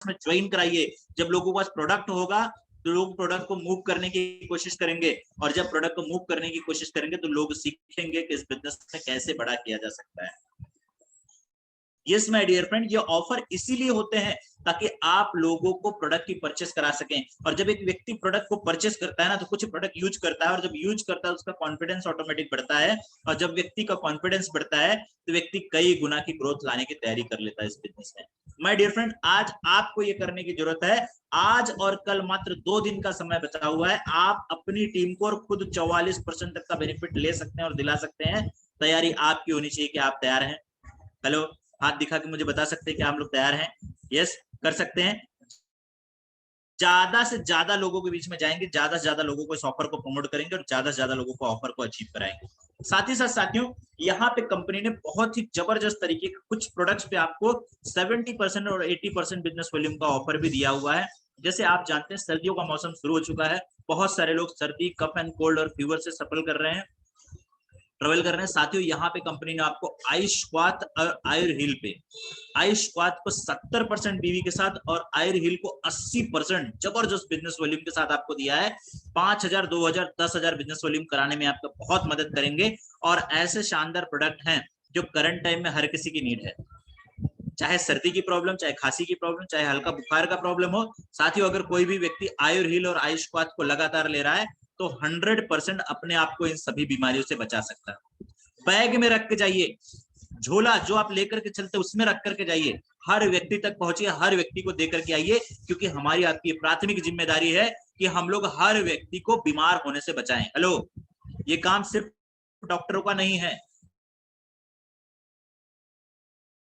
में ज्वाइन कराइए। जब लोगों के पास प्रोडक्ट होगा तो लोग प्रोडक्ट को मूव करने की कोशिश करेंगे, और जब प्रोडक्ट को मूव करने की कोशिश करेंगे तो लोग सीखेंगे कि इस बिजनेस में कैसे बड़ा किया जा सकता है। यस माय डियर फ्रेंड, ये ऑफर इसीलिए होते हैं ताकि आप लोगों को प्रोडक्ट की परचेस करा सकें। और जब एक व्यक्ति प्रोडक्ट को परचेस करता है ना, तो कुछ प्रोडक्ट यूज करता है, और जब यूज करता है उसका कॉन्फिडेंस ऑटोमेटिक बढ़ता है, और जब व्यक्ति का कॉन्फिडेंस बढ़ता है तो व्यक्ति कई गुना की ग्रोथ लाने की तैयारी कर लेता है इस बिजनेस में। माय डियर फ्रेंड, आज आपको ये करने की जरूरत है। आज और कल मात्र 2 दिन का समय बचा हुआ है। आप अपनी टीम को और खुद 44% तक का बेनिफिट ले सकते हैं और दिला सकते हैं। तैयारी आपकी होनी चाहिए कि आप तैयार हैं। हेलो, हाथ दिखा के मुझे बता सकते हैं कि हम लोग तैयार हैं? यस, कर सकते हैं। ज्यादा से ज्यादा लोगों के बीच में जाएंगे, ज्यादा से ज्यादा लोगों को इस ऑफर को प्रमोट करेंगे और ज्यादा से ज्यादा लोगों को ऑफर को अचीव कराएंगे। साथ ही साथ साथियों, यहाँ पे कंपनी ने बहुत ही जबरदस्त तरीके के कुछ प्रोडक्ट्स पे आपको 70% और 80% बिजनेस वॉल्यूम का ऑफर भी दिया हुआ है। जैसे आप जानते हैं सर्दियों का मौसम शुरू हो चुका है, बहुत सारे लोग सर्दी, कफ एंड कोल्ड और फीवर से सफर कर रहे हैं, ट्रेवल कर रहे हैं। साथियों, यहाँ पे कंपनी ने आपको आयुष्वात और आयुर हिल पे, आयुष्वात को 70% बीवी के साथ और आयुर हिल को 80% जबरदस्त बिजनेस वॉल्यूम के साथ आपको दिया है। 5,000, 2,000, 10,000 बिजनेस वॉल्यूम कराने में आपका बहुत मदद करेंगे। और ऐसे शानदार प्रोडक्ट हैं जो करंट टाइम में हर किसी की नीड है, चाहे सर्दी की प्रॉब्लम, चाहे खांसी की प्रॉब्लम, चाहे हल्का बुखार का प्रॉब्लम हो। साथियों, अगर कोई भी व्यक्ति आयुर हिल और आयुष्वात को लगातार ले रहा है तो 100% अपने आप को इन सभी बीमारियों से बचा सकता है। बैग में रख के जाइए, झोला जो आप लेकर के चलते उसमें रख करके जाइए, हर व्यक्ति तक पहुंचिए, हर व्यक्ति को दे करके आइए, क्योंकि हमारी आपकी प्राथमिक जिम्मेदारी है कि हम लोग हर व्यक्ति को बीमार होने से बचाएं। हेलो, ये काम सिर्फ डॉक्टरों का नहीं है,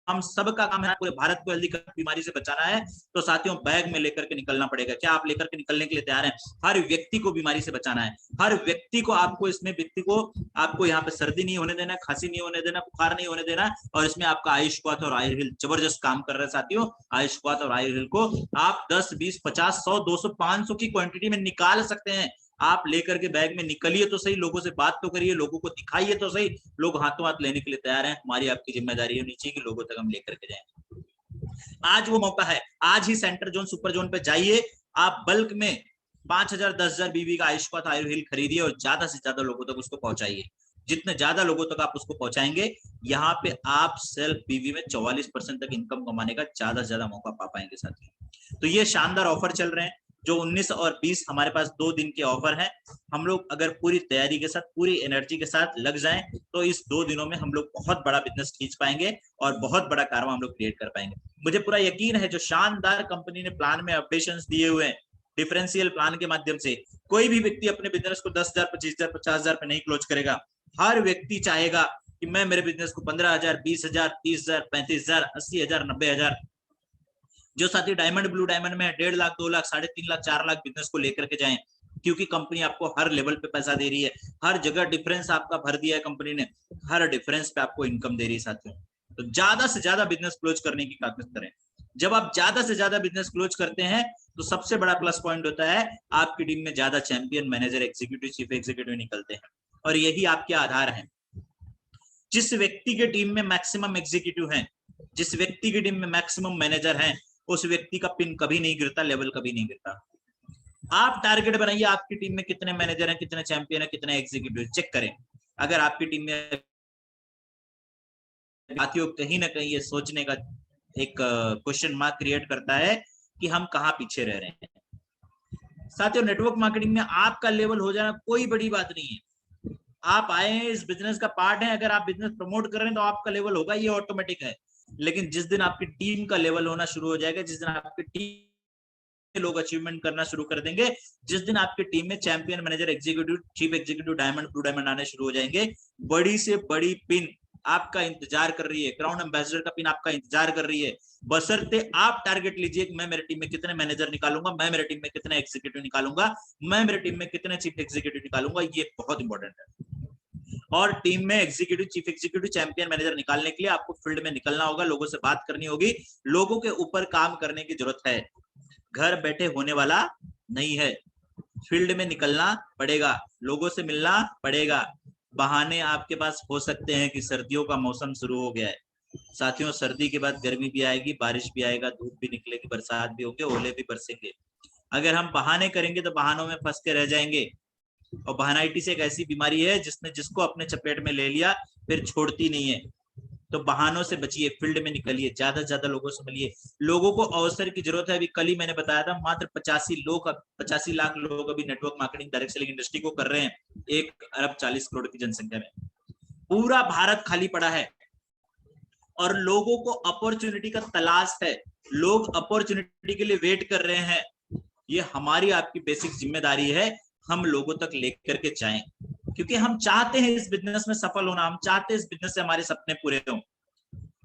हम सबका काम है। पूरे भारत को जल्दी बीमारी से बचाना है, तो साथियों बैग में लेकर के निकलना पड़ेगा। क्या आप लेकर के निकलने के लिए तैयार हैं? हर व्यक्ति को बीमारी से बचाना है, हर व्यक्ति को आपको इसमें व्यक्ति को आपको यहाँ पे सर्दी नहीं होने देना, खांसी नहीं होने देना, बुखार नहीं होने देना। और इसमें आपका आयुष्वात और आयुर हिल जबरदस्त काम कर रहे हैं। साथियों, आयुष्वात और आयुर हिल को आप 10, 20, 50, 100, 200, 500 की क्वांटिटी में निकाल सकते हैं। आप लेकर के बैग में निकलिए तो सही, लोगों से बात तो करिए, लोगों को दिखाइए तो सही। लोग हाथों हाथ लेने के लिए तैयार हैं। हमारी आपकी जिम्मेदारी होनी चाहिए कि लोगों तक हम लेकर के जाएं। आज वो मौका है, आज ही सेंटर जोन, सुपर जोन पे जाइए। आप बल्क में 5,000, 10,000 बीबी का आयुष्वात आयुर हिल खरीदिए और ज्यादा से ज्यादा लोगों तक उसको पहुंचाइए। जितने ज्यादा लोगों तक आप उसको पहुंचाएंगे, यहाँ पे आप सेल्फ बीवी में 44% तक इनकम कमाने का ज्यादा से ज्यादा मौका पा पाएंगे साथियों। तो ये शानदार ऑफर चल रहे हैं जो 19 और 20 हमारे पास 2 दिन के ऑफर हैं। हम लोग अगर पूरी तैयारी के साथ, पूरी एनर्जी के साथ लग जाएं तो इस 2 दिनों में हम लोग बहुत बड़ा बिजनेस खींच पाएंगे और बहुत बड़ा कारवा हम लोग क्रिएट कर पाएंगे। मुझे पूरा यकीन है जो शानदार कंपनी ने प्लान में अपडेशंस दिए हुए हैं, डिफरेंशियल प्लान के माध्यम से कोई भी व्यक्ति अपने बिजनेस को 10,000, 25,000, 50,000 पे नहीं क्लोज करेगा। हर व्यक्ति चाहेगा कि मैं मेरे बिजनेस को 15,000, 20,000, 30,000, 35,000, 80,000, 90,000, जो साथी डायमंड, ब्लू डायमंड में 1.5 लाख, 2 लाख, 3.5 लाख, 4 लाख बिजनेस को लेकर के जाएं, क्योंकि कंपनी आपको हर लेवल पे पैसा दे रही है। हर जगह डिफरेंस आपका भर दिया है कंपनी ने, हर डिफरेंस पे आपको इनकम दे रही है साथियों। तो ज्यादा से ज्यादा बिजनेस क्लोज करने की कोशिश करें। जब आप ज्यादा से ज्यादा बिजनेस क्लोज करते हैं तो सबसे बड़ा प्लस पॉइंट होता है आपकी टीम में ज्यादा champion, manager, executive, chief executive निकलते हैं, और यही आपके आधार हैं। जिस व्यक्ति के टीम में मैक्सिमम एग्जीक्यूटिव हैं, जिस व्यक्ति की टीम में मैक्सिमम मैनेजर हैं, उस व्यक्ति का पिन कभी नहीं गिरता, लेवल कभी नहीं गिरता। आप टारगेट बनाइए, आपकी टीम में कितने मैनेजर हैं, कितने चैंपियन हैं, कितने एग्जीक्यूटिव, चेक करें। अगर आपकी टीम में साथियों कहीं ना कहीं ये सोचने का एक क्वेश्चन मार्क क्रिएट करता है कि हम कहाँ पीछे रह रहे हैं। साथियों, नेटवर्क मार्केटिंग में आपका लेवल हो जाना कोई बड़ी बात नहीं है। आप आए हैं, इस बिजनेस का पार्ट है, अगर आप बिजनेस प्रमोट कर रहे हैं तो आपका लेवल होगा, ये ऑटोमेटिक है। लेकिन जिस दिन आपकी टीम का लेवल होना शुरू हो जाएगा, जिस दिन आपकी टीम लोग अचीवमेंट करना शुरू कर देंगे, जिस दिन आपकी टीम में champion, manager, executive, chief executive, diamond, blue diamond आने शुरू हो जाएंगे, बड़ी से बड़ी पिन आपका इंतजार कर रही है, क्राउन एम्बेसडर का पिन आपका इंतजार कर रही है। बशर्ते आप टारगेट लीजिए कि मैं मेरे टीम में कितने मैनेजर निकालूंगा, मैं मेरे टीम में कितने एग्जीक्यूटिव निकालूंगा, मैं मेरे टीम में कितने चीफ एग्जीक्यूटिव निकालूंगा। ये बहुत इंपॉर्टेंट है। और टीम में executive, chief executive, champion, manager निकालने के लिए आपको फील्ड में निकलना होगा, लोगों से बात करनी होगी, लोगों के ऊपर काम करने की जरूरत है। घर बैठे होने वाला नहीं है, फील्ड में निकलना पड़ेगा, लोगों से मिलना पड़ेगा। बहाने आपके पास हो सकते हैं कि सर्दियों का मौसम शुरू हो गया है, साथियों, सर्दी के बाद गर्मी भी आएगी, बारिश भी आएगा, धूप भी निकलेगी, बरसात भी होगी, ओले भी बरसेंगे। अगर हम बहाने करेंगे तो बहानों में फंस के रह जाएंगे। और बहानाइटिस एक ऐसी बीमारी है जिसने जिसको अपने चपेट में ले लिया फिर छोड़ती नहीं है। तो बहानों से बचिए, फील्ड में निकलिए, ज्यादा से ज्यादा लोगों से मिलिए। लोगों को अवसर की जरूरत है। अभी कल ही मैंने बताया था, मात्र 85 लाख लोग अभी network marketing direct selling industry को कर रहे हैं 1 अरब 40 करोड़ की जनसंख्या में। पूरा भारत खाली पड़ा है और लोगों को अपॉर्चुनिटी का तलाश है। लोग अपॉर्चुनिटी के लिए वेट कर रहे हैं। ये हमारी आपकी बेसिक जिम्मेदारी है, हम लोगों तक लेकर के जाएं, क्योंकि हम चाहते हैं इस बिजनेस में सफल होना, हम चाहते हैं इस बिजनेस से हमारे सपने पूरे हों।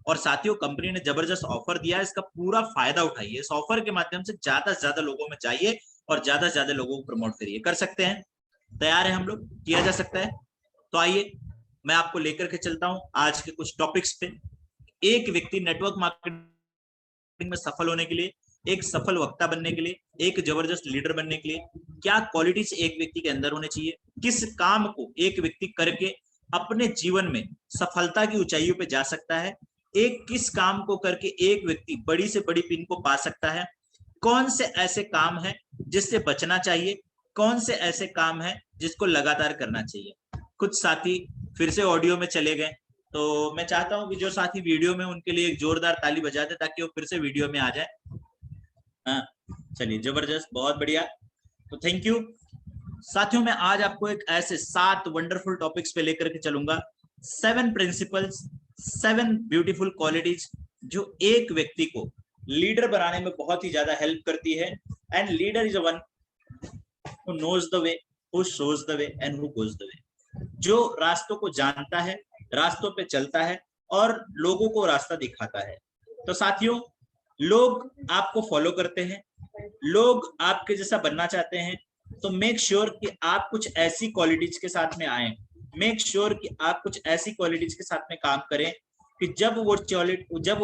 और साथियों, कंपनी ने जबरदस्त ऑफर दिया है, इसका पूरा फायदा उठाइए। इस ऑफर के माध्यम से ज्यादा से ज्यादा लोगों में जाइए और ज्यादा से ज्यादा लोगों को प्रमोट करिए। कर सकते हैं? तैयार है हम लोग? किया जा सकता है? तो आइए मैं आपको लेकर के चलता हूं आज के कुछ टॉपिक्स पे। एक व्यक्ति नेटवर्क मार्केटिंग में सफल होने के लिए, एक सफल वक्ता बनने के लिए, एक जबरदस्त लीडर बनने के लिए क्या क्वालिटीज एक व्यक्ति के अंदर होने चाहिए, किस काम को एक व्यक्ति करके अपने जीवन में सफलता की ऊंचाइयों पे जा सकता है, एक किस काम को करके एक व्यक्ति बड़ी से बड़ी पिन को पा सकता है, कौन से ऐसे काम है जिससे बचना चाहिए, कौन से ऐसे काम है जिसको लगातार करना चाहिए। कुछ साथी फिर से ऑडियो में चले गए, तो मैं चाहता हूं कि जो साथी वीडियो में, उनके लिए एक जोरदार ताली बजा दे ताकि वो फिर से वीडियो में आ जाए। हाँ, चलिए, जबरदस्त, बहुत बढ़िया। तो थैंक यू साथियों। मैं आज आपको एक ऐसे 7 वंडरफुल टॉपिक्स पे लेकर के चलूंगा। 7 प्रिंसिपल्स, 7 ब्यूटीफुल क्वालिटीज जो एक व्यक्ति को लीडर बनाने में बहुत ही ज्यादा हेल्प करती है। And leader is one who knows the way, who shows the way and who goes the way. जो रास्तों को जानता है, रास्तों पे चलता है और लोगों को रास्ता दिखाता है। तो साथियों, लोग आपको फॉलो करते हैं, लोग आपके जैसा बनना चाहते हैं, तो मेक श्योर कि आप कुछ ऐसी क्वालिटीज के साथ में आए, मेक श्योर कि आप कुछ ऐसी क्वालिटीज के साथ में काम करें कि जब वो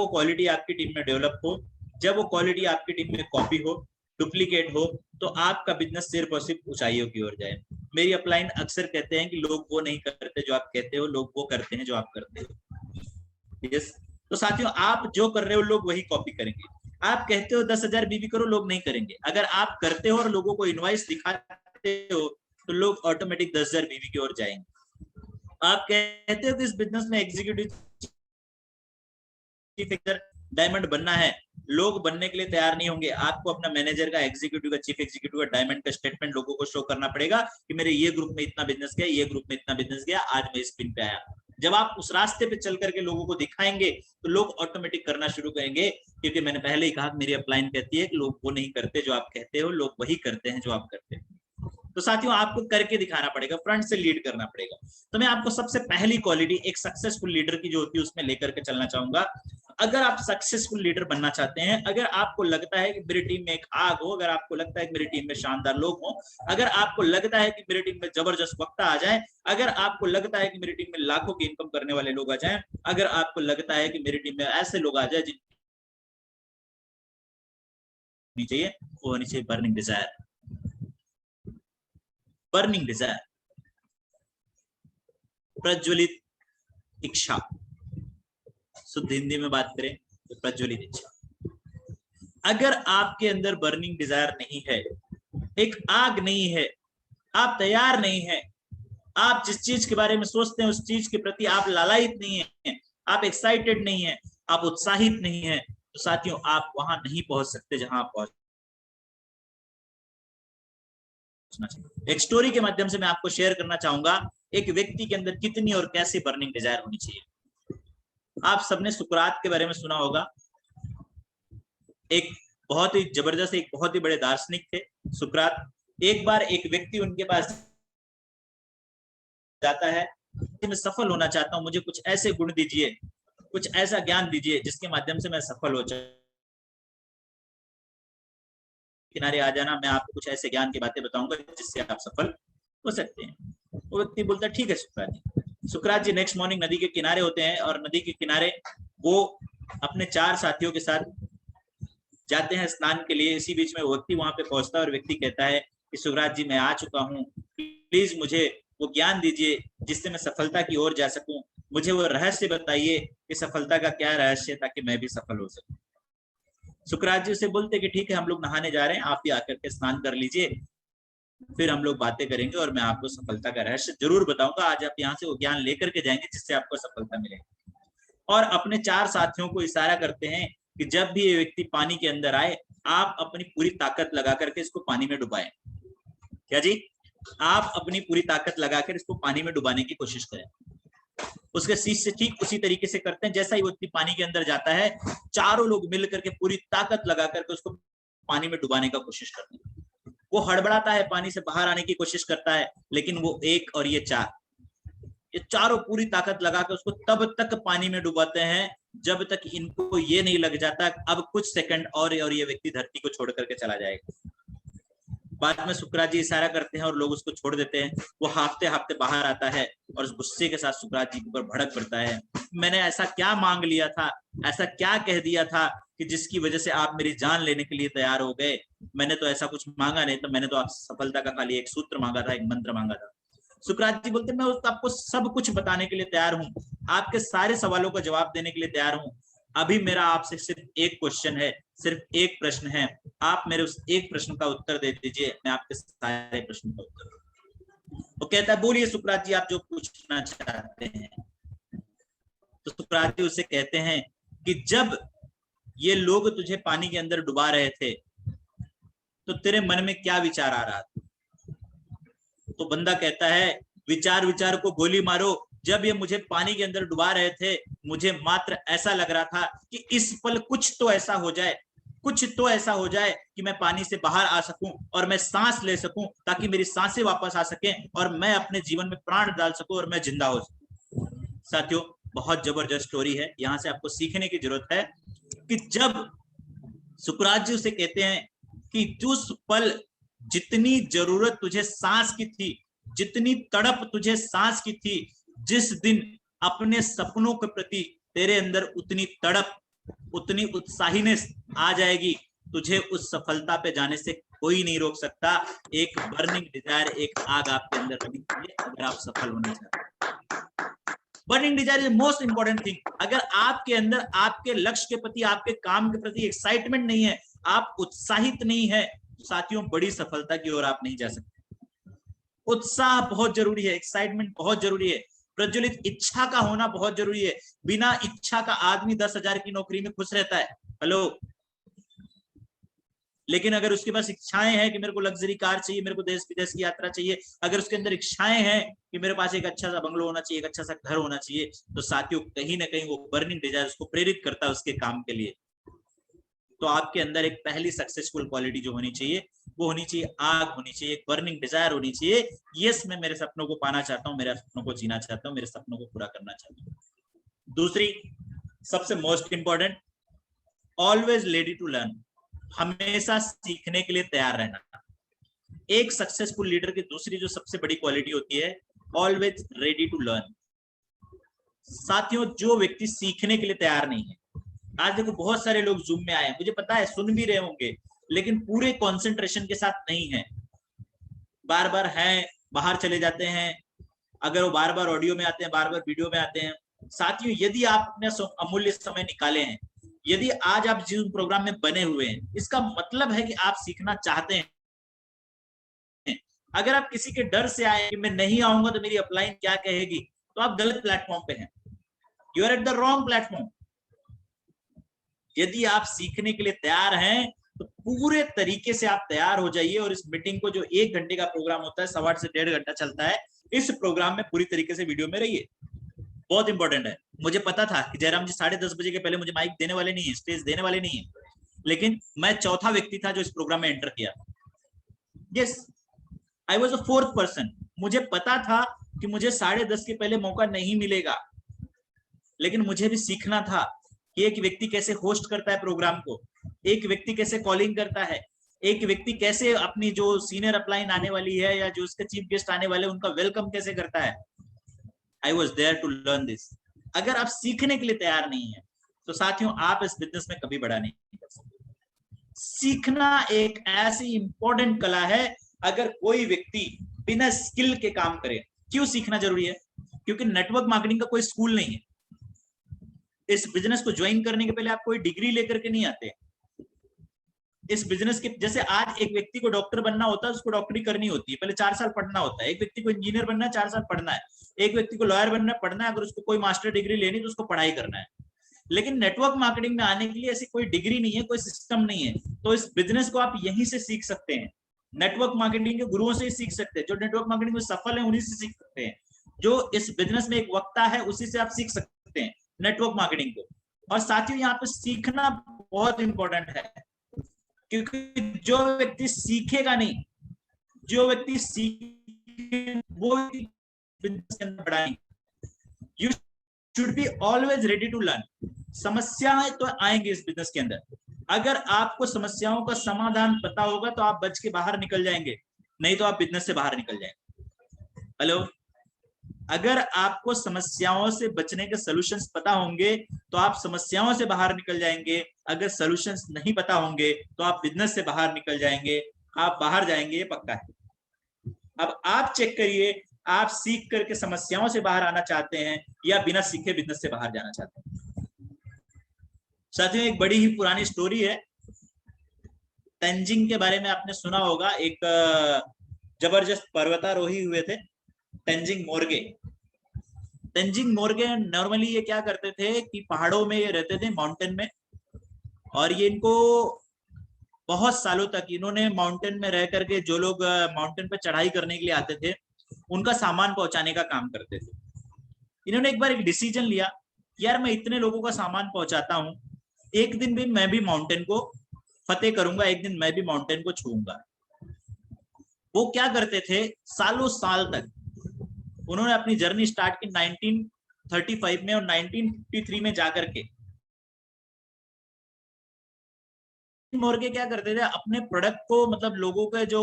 क्वालिटी आपकी टीम में डेवलप हो, जब वो क्वालिटी आपकी टीम में कॉपी हो, डुप्लीकेट हो, तो आपका बिजनेस सिर्फ और सिर्फ ऊंचाइयों की ओर जाए। मेरी अपलाइन अक्सर कहते हैं कि लोग वो नहीं करते जो आप कहते हो, लोग वो करते हैं जो आप करते हो। यस, तो साथियों, आप जो कर रहे हो लोग वही कॉपी करेंगे। आप कहते हो 10,000 बीवी करो, लोग नहीं करेंगे। अगर आप करते हो और लोगों को इनवॉइस दिखाते हो तो लोग ऑटोमेटिक 10,000 बीवी की ओर जाएंगे। आप कहते हो कि इस बिजनेस में एग्जीक्यूटिव चीफ डायमंड बनना है, लोग बनने के लिए तैयार नहीं होंगे। आपको अपना मैनेजर का, एग्जीक्यूटिव का, चीफ एग्जीक्यूटिव का डायमंड का स्टेटमेंट लोगों को शो करना पड़ेगा कि मेरे ये ग्रुप में इतना बिजनेस गया, ये ग्रुप में इतना बिजनेस गया, आज मैं इस पिन पे आया। जब आप उस रास्ते पे चल करके लोगों को दिखाएंगे तो लोग ऑटोमेटिक करना शुरू करेंगे, क्योंकि मैंने पहले ही कहा, मेरी अपलाइन कहती है कि लोग वो नहीं करते जो आप कहते हो, लोग वही करते हैं जो आप करते हो। तो साथियों, आपको करके दिखाना पड़ेगा, फ्रंट से लीड करना पड़ेगा। तो मैं आपको सबसे पहली क्वालिटी एक सक्सेसफुल लीडर की जो होती है उसमें लेकर के चलना चाहूंगा। अगर आप सक्सेसफुल लीडर बनना चाहते हैं, अगर आपको लगता है कि मेरी टीम में एक आग हो, अगर आपको लगता है कि मेरी टीम में शानदार लोग हो, अगर आपको लगता है कि मेरी टीम में जबरदस्त वक्ता आ जाए, अगर आपको लगता है कि मेरी टीम में लाखों की इनकम करने वाले लोग आ जाएं, अगर आपको लगता है कि मेरी टीम में ऐसे लोग आ जाए जिनकी चाहिए, वो होनी चाहिए बर्निंग डिजायर। बर्निंग डिजायर, प्रज्वलित इच्छा, शुद्ध हिंदी में बात करें तो प्रज्वलित इच्छा। अगर आपके अंदर बर्निंग डिजायर नहीं है, एक आग नहीं है, आप तैयार नहीं है, आप जिस चीज के बारे में सोचते हैं उस चीज के प्रति आप लालायित नहीं है, आप एक्साइटेड नहीं है, आप उत्साहित नहीं है, तो साथियों, आप वहां नहीं पहुंच सकते जहां आप पहुंच। एक स्टोरी के माध्यम से मैं आपको शेयर करना चाहूंगा एक व्यक्ति के अंदर कितनी और कैसे बर्निंग डिजायर होनी चाहिए। आप सबने सुकरात के बारे में सुना होगा। एक बहुत ही जबरदस्त, एक बहुत ही बड़े दार्शनिक थे सुकरात। एक बार एक व्यक्ति उनके पास जाता है, मैं सफल होना चाहता हूं, मुझे कुछ ऐसे गुण दीजिए, कुछ ऐसा ज्ञान दीजिए जिसके माध्यम से मैं सफल हो जाऊं। किनारे आ जाना, मैं आपको कुछ ऐसे ज्ञान की बातें बताऊंगा जिससे आप सफल हो सकते हैं। वो व्यक्ति बोलता है, ठीक है सुकरात जी। सुकरात जी नेक्स्ट मॉर्निंग नदी के किनारे होते हैं और नदी के किनारे वो अपने 4 साथियों के साथ जाते हैं स्नान के लिए। इसी बीच में वो व्यक्ति वहां पे पहुंचता है और व्यक्ति कहता है कि सुकरात जी, मैं आ चुका हूँ, प्लीज मुझे वो ज्ञान दीजिए जिससे मैं सफलता की ओर जा सकूं, मुझे वो रहस्य बताइए कि सफलता का क्या रहस्य है, ताकि मैं भी सफल हो सकूं। सुकरात जी उसे बोलते कि ठीक है, हम लोग नहाने जा रहे हैं, आप भी आकर के स्नान कर लीजिए, फिर हम लोग बातें करेंगे और मैं आपको सफलता का रहस्य जरूर बताऊंगा। आज आप यहाँ से वो ज्ञान लेकर के जाएंगे जिससे आपको सफलता मिलेगी। और अपने 4 साथियों को इशारा करते हैं कि जब भी ये व्यक्ति पानी के अंदर आए, आप अपनी पूरी ताकत लगा करके इसको पानी में डुबाएं। क्या जी? आप अपनी पूरी ताकत लगाकर इसको पानी में डुबाने की कोशिश करें। उसके शिष्य ठीक उसी तरीके से करते हैं। जैसा ही व्यक्ति पानी के अंदर जाता है, चारों लोग मिल करके पूरी ताकत लगा करके उसको पानी में डुबाने का कोशिश करते हैं। वो हड़बड़ाता है, पानी से बाहर आने की कोशिश करता है, लेकिन वो एक और ये चार, ये चारों पूरी ताकत लगाकर उसको तब तक पानी में डुबाते हैं जब तक इनको ये नहीं लग जाता अब कुछ सेकंड और ये व्यक्ति धरती को छोड़ करके चला जाएगा। बाद में सुकरात जी इशारा करते हैं और लोग उसको छोड़ देते हैं। वो हाफते हाफते बाहर आता है और उस गुस्से के साथ सुकरात जी के ऊपर भड़क पड़ता है। मैंने ऐसा क्या मांग लिया था, ऐसा क्या कह दिया था कि जिसकी वजह से आप मेरी जान लेने के लिए तैयार हो गए? मैंने तो ऐसा कुछ मांगा नहीं, तो मैंने तो आप सफलता का खाली एक सूत्र मांगा था, एक मंत्र मांगा था। सुकरात जी बोलते मैं आपको सब कुछ बताने के लिए तैयार हूँ, आपके सारे सवालों का जवाब देने के लिए तैयार हूँ। अभी मेरा आपसे सिर्फ एक क्वेश्चन है, सिर्फ एक प्रश्न है, आप मेरे उस एक प्रश्न का उत्तर दे दीजिए, मैं आपके सारे प्रश्न का उत्तर दूंगा। वो कहता है बोलिए सुकरात जी, आप जो पूछना चाहते हैं। तो सुकरात जी उसे कहते हैं कि जब ये लोग तुझे पानी के अंदर डुबा रहे थे तो तेरे मन में क्या विचार आ रहा था? तो बंदा कहता है विचार को गोली मारो, जब ये मुझे पानी के अंदर डुबा रहे थे मुझे मात्र ऐसा लग रहा था कि इस पल कुछ तो ऐसा हो जाए, कुछ तो ऐसा हो जाए कि मैं पानी से बाहर आ सकूं और मैं सांस ले सकूं, ताकि मेरी सांसें वापस आ सकें और मैं अपने जीवन में प्राण डाल सकूं और मैं जिंदा हो सकूं। साथियों, बहुत जबरदस्त स्टोरी है, यहां से आपको सीखने की जरूरत है कि जब सुकरात जी उसे कहते हैं कि उस पल जितनी जरूरत तुझे सांस की थी, जितनी तड़प तुझे सांस की थी, जिस दिन अपने सपनों के प्रति तेरे अंदर उतनी तड़प, उतनी उत्साहीनेस आ जाएगी, तुझे उस सफलता पे जाने से कोई नहीं रोक सकता। एक बर्निंग डिजायर, एक आग आपके अंदर होनी चाहिए अगर आप सफल होना चाहते हैं। Burning desire is most important thing. अगर आपके अंदर आपके लक्ष्य के प्रति, आपके काम के प्रति एक्साइटमेंट नहीं है, आप उत्साहित नहीं है, साथियों बड़ी सफलता की ओर आप नहीं जा सकते। उत्साह बहुत जरूरी है, एक्साइटमेंट बहुत जरूरी है, प्रज्वलित इच्छा का होना बहुत जरूरी है। बिना इच्छा का आदमी 10,000 की नौकरी में खुश रहता है, हेलो। लेकिन अगर उसके पास इच्छाएं हैं कि मेरे को लग्जरी कार चाहिए, मेरे को देश विदेश की यात्रा चाहिए, अगर उसके अंदर इच्छाएं हैं कि मेरे पास एक अच्छा सा बंगलो होना चाहिए, एक अच्छा सा घर होना चाहिए, तो साथियों कहीं ना कहीं वो बर्निंग डिजायर उसको प्रेरित करता है उसके काम के लिए। तो आपके अंदर एक पहली सक्सेसफुल क्वालिटी जो होनी चाहिए वो होनी चाहिए आग होनी चाहिए, एक बर्निंग डिजायर होनी चाहिए। यस, मैं मेरे सपनों को पाना चाहता हूँ, मेरे सपनों को जीना चाहता हूँ, मेरे सपनों को पूरा करना चाहता हूँ। दूसरी सबसे most important, always ready to learn, हमेशा सीखने के लिए तैयार रहना। एक सक्सेसफुल लीडर की दूसरी जो सबसे बड़ी क्वालिटी होती है, ऑलवेज रेडी टू लर्न। साथियों, जो व्यक्ति सीखने के लिए तैयार नहीं है, आज देखो बहुत सारे लोग जूम में आए, मुझे पता है सुन भी रहे होंगे, लेकिन पूरे कंसंट्रेशन के साथ नहीं है, बार बार हैं, बाहर चले जाते हैं, अगर वो बार बार ऑडियो में आते हैं, बार बार वीडियो में आते हैं। साथियों, यदि आप अपने अमूल्य समय निकाले हैं, यदि आज आप जिस प्रोग्राम में बने हुए हैं, इसका मतलब है कि आप सीखना चाहते हैं। अगर आप किसी के डर से आए कि मैं नहीं आऊंगा तो मेरी अपलाइन क्या कहेगी, तो आप गलत प्लेटफॉर्म पे हैं, you are at the wrong platform. यदि आप सीखने के लिए तैयार हैं तो पूरे तरीके से आप तैयार हो जाइए, और इस मीटिंग को जो 1 घंटे का प्रोग्राम होता है, 1.25 से 1.5 घंटा चलता है, इस प्रोग्राम में पूरी तरीके से वीडियो में रहिए, बहुत इंपॉर्टेंट है। मुझे पता था कि जयराम जी 10:30 बजे के पहले मुझे माइक देने वाले नहीं है, स्टेज देने वाले नहीं है, लेकिन मैं चौथा व्यक्ति था जो इस प्रोग्राम में एंटर किया। Yes, I was a 4th person. मुझे पता था कि मुझे 10:30 के पहले मौका नहीं मिलेगा, लेकिन मुझे भी सीखना था कि एक व्यक्ति कैसे होस्ट करता है प्रोग्राम को, एक व्यक्ति कैसे कॉलिंग करता है, एक व्यक्ति कैसे अपनी जो सीनियर अपलाइन आने वाली है या जो उसके चीफ गेस्ट आने वाले उनका वेलकम कैसे करता है। I was there to learn this. अगर आप सीखने के लिए तैयार नहीं है तो साथियों आप इस बिजनेस में कभी बड़ा नहीं कर सकते। सीखना एक ऐसी इंपॉर्टेंट कला है, अगर कोई व्यक्ति बिना स्किल के काम करे। क्यों सीखना जरूरी है? क्योंकि नेटवर्क मार्केटिंग का कोई स्कूल नहीं है। इस बिजनेस को ज्वाइन करने के पहले आप कोई डिग्री लेकर के नहीं आते। इस बिजनेस के जैसे आज एक व्यक्ति को डॉक्टर बनना होता है, उसको डॉक्टरी करनी होती है, पहले 4 साल पढ़ना होता है। एक व्यक्ति को इंजीनियर बनना है, 4 साल पढ़ना है। एक व्यक्ति को लॉयर बनना है, पढ़ना है। अगर उसको कोई मास्टर डिग्री लेनी तो उसको पढ़ाई करना है। लेकिन नेटवर्क मार्केटिंग में आने के लिए ऐसी कोई डिग्री नहीं है, कोई सिस्टम नहीं है। तो इस बिजनेस को आप यहीं से सीख सकते हैं, नेटवर्क मार्केटिंग के गुरुओं से ही सीख सकते हैं। जो नेटवर्क मार्केटिंग में सफल है उन्हीं से सीख सकते हैं। जो इस बिजनेस में एक वक्ता है उसी से आप सीख सकते हैं नेटवर्क मार्केटिंग को। और साथियों यहाँ पे सीखना बहुत इंपॉर्टेंट है, क्योंकि जो व्यक्ति सीखेगा नहीं, जो व्यक्ति सीखे वो बिजनेस के अंदर बढ़ाएंगे। You should be always ready to learn. समस्याएं तो आएंगे इस बिजनेस के अंदर। अगर आपको समस्याओं का समाधान पता होगा तो आप बच के बाहर निकल जाएंगे, नहीं तो आप बिजनेस से बाहर निकल जाएंगे। हेलो, अगर आपको समस्याओं से बचने के सॉल्यूशंस पता होंगे तो आप समस्याओं से बाहर निकल जाएंगे। अगर सॉल्यूशंस नहीं पता होंगे तो आप बिजनेस से बाहर निकल जाएंगे। आप बाहर जाएंगे, ये पक्का है। अब आप चेक करिए, आप सीख करके समस्याओं से बाहर आना चाहते हैं या बिना सीखे बिजनेस से बाहर जाना चाहते हैं। साथियों, एक बड़ी ही पुरानी स्टोरी है। तेंजिंग के बारे में आपने सुना होगा। एक जबरदस्त पर्वतारोही हुए थे, तेंजिंग नोर्गे। तेंजिंग नोर्गे नॉर्मली ये क्या करते थे कि पहाड़ों में ये रहते थे, माउंटेन में। और ये इनको बहुत सालों तक इन्होंने माउंटेन में रह करके, जो लोग माउंटेन पे चढ़ाई करने के लिए आते थे उनका सामान पहुंचाने का काम करते थे। इन्होंने एक बार एक डिसीजन लिया, यार मैं इतने लोगों का सामान पहुंचाता हूँ, एक दिन भी मैं भी माउंटेन को फतेह करूंगा, एक दिन मैं भी माउंटेन को छूऊंगा। वो क्या करते थे, सालों साल तक उन्होंने अपनी जर्नी स्टार्ट की 1935 में, और 1953 में जाकर के मोर्गे क्या करते थे, अपने प्रोडक्ट को, मतलब लोगों के जो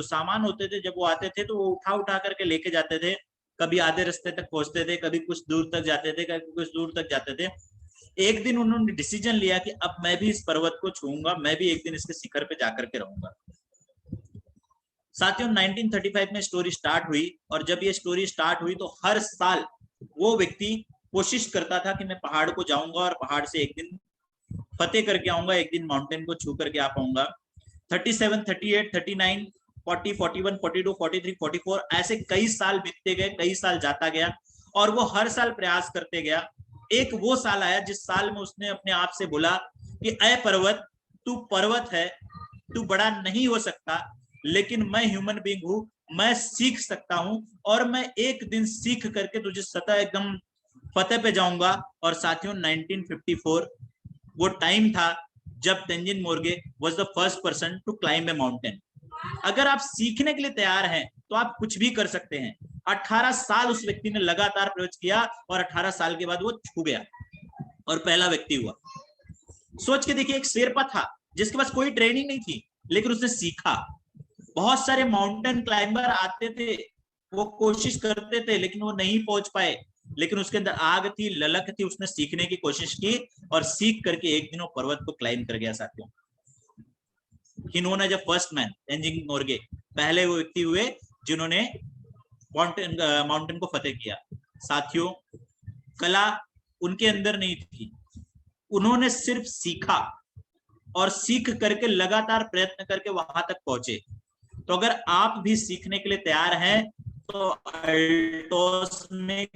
सामान होते थे, जब वो आते थे तो वो उठा उठा करके लेके जाते थे। कभी आधे रास्ते तक पहुंचते थे, कभी कुछ दूर तक जाते थे, कभी कुछ दूर तक जाते थे। एक दिन उन्होंने डिसीजन लिया कि अब मैं भी इस पर्वत को छूऊंगा, मैं भी एक दिन इसके शिखर पे जाकर के रहूंगा। साथियों, 1935 में स्टोरी स्टार्ट हुई, और जब ये स्टोरी स्टार्ट हुई तो हर साल वो व्यक्ति कोशिश करता था कि मैं पहाड़ को जाऊंगा और पहाड़ से एक दिन फतेह करके आऊंगा, एक दिन माउंटेन को छू करके आ पाऊंगा। 37, 38, 39, 40, 41, 42, 43, 44 ऐसे कई साल बीतते गए, कई साल जाता गया, और वो हर साल प्रयास करते गया। एक वो साल आया जिस साल में उसने अपने आप से बोला कि अय पर्वत, तू पर्वत है, तू बड़ा नहीं हो सकता, लेकिन मैं ह्यूमन बीइंग हूं, मैं सीख सकता हूं, और मैं एक दिन सीख करके तुझे सतह एकदम फतेह पे जाऊंगा। और साथियों, 1954 वो टाइम था जब Tenzing Norgay was the first person to climb a mountain. अगर आप सीखने के लिए तैयार हैं तो आप कुछ भी कर सकते हैं। 18 साल उस व्यक्ति ने लगातार प्रयास किया, और 18 साल के बाद वो छू गया और पहला व्यक्ति हुआ। सोच के देखिए, एक शेरपा था जिसके पास कोई ट्रेनिंग नहीं थी, लेकिन उसने सीखा। बहुत सारे माउंटेन क्लाइंबर आते थे, वो कोशिश करते थे, लेकिन वो नहीं पहुंच पाए। लेकिन उसके अंदर आग थी, ललक थी, उसने सीखने की कोशिश की, और सीख करके एक दिन वो पर्वत को क्लाइंब कर गया। साथियों, he known as a first man, Tenzing Norgay, पहले वो व्यक्ति हुए जिन्होंने माउंटेन को फतेह किया। साथियों, कला उनके अंदर नहीं थी, उन्होंने सिर्फ सीखा, और सीख करके लगातार प्रयत्न करके वहां तक पहुंचे। तो अगर आप भी सीखने के लिए तैयार हैं तो अल्टोस में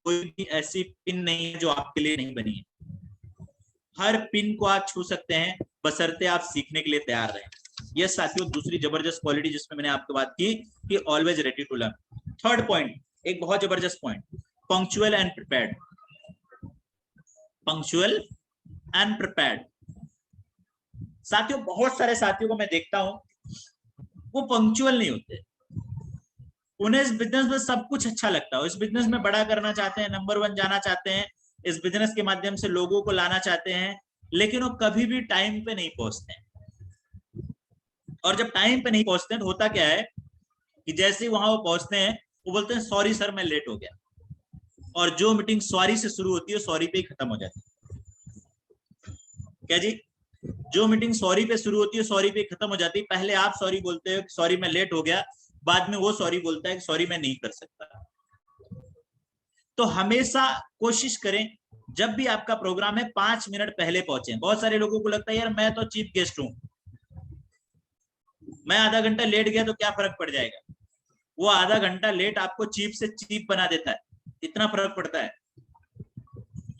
कोई भी ऐसी पिन नहीं है जो आपके लिए नहीं बनी है। हर पिन को आप छू सकते हैं, बशर्ते आप सीखने के लिए तैयार रहें। यह साथियों दूसरी जबरदस्त क्वालिटी जिसमें मैंने आपको बात की कि always ready to learn. Third point, एक बहुत जबरदस्त point, punctual and prepared. Punctual and prepared. साथियों, बहुत सारे साथियों को मैं देखता हूं, वो पंक्चुअल नहीं होते। उन्हें इस बिजनेस में सब कुछ अच्छा लगता है, इस बिजनेस में बड़ा करना चाहते हैं, नंबर 1 जाना चाहते हैं, इस बिजनेस के माध्यम से लोगों को लाना चाहते हैं, लेकिन वो कभी भी टाइम पे नहीं पहुंचते हैं। और जब टाइम पे नहीं पहुंचते हैं तो होता क्या है कि जैसे ही वहां वो पहुंचते हैं, वो बोलते हैं सॉरी सर मैं लेट हो गया, और जो मीटिंग सॉरी से शुरू होती है सॉरी पे ही खत्म हो जाती है। क्या जी? जो मीटिंग सॉरी पे शुरू होती है सॉरी पे खत्म हो जाती है। पहले आप सॉरी बोलते हो सॉरी मैं लेट हो गया, बाद में वो सॉरी बोलता है कि सॉरी मैं नहीं कर सकता। तो हमेशा कोशिश करें जब भी आपका प्रोग्राम है 5 मिनट पहले पहुंचे। बहुत सारे लोगों को लगता है यार मैं तो चीफ गेस्ट हूं, मैं आधा घंटा लेट गया तो क्या फर्क पड़ जाएगा। वो आधा घंटा लेट आपको चीफ से चीफ बना देता है, इतना फर्क पड़ता है।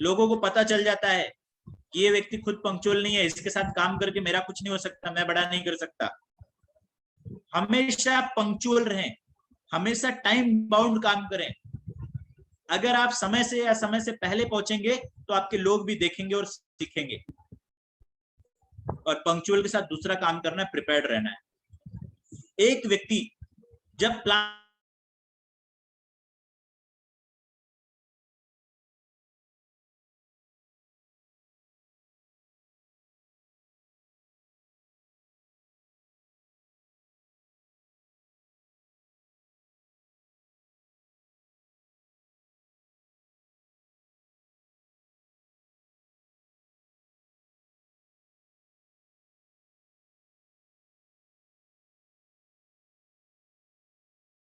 लोगों को पता चल जाता है कि ये व्यक्ति खुद पंक्चुअल नहीं है, इसके साथ काम करके मेरा कुछ नहीं हो सकता, मैं बड़ा नहीं कर सकता। हमेशा पंक्चुअल रहें, हमेशा टाइम बाउंड काम करें। अगर आप समय से या समय से पहले पहुंचेंगे तो आपके लोग भी देखेंगे और सीखेंगे। और पंक्चुअल के साथ दूसरा काम करना है, प्रिपेयर्ड रहना है। एक व्यक्ति जब प्लान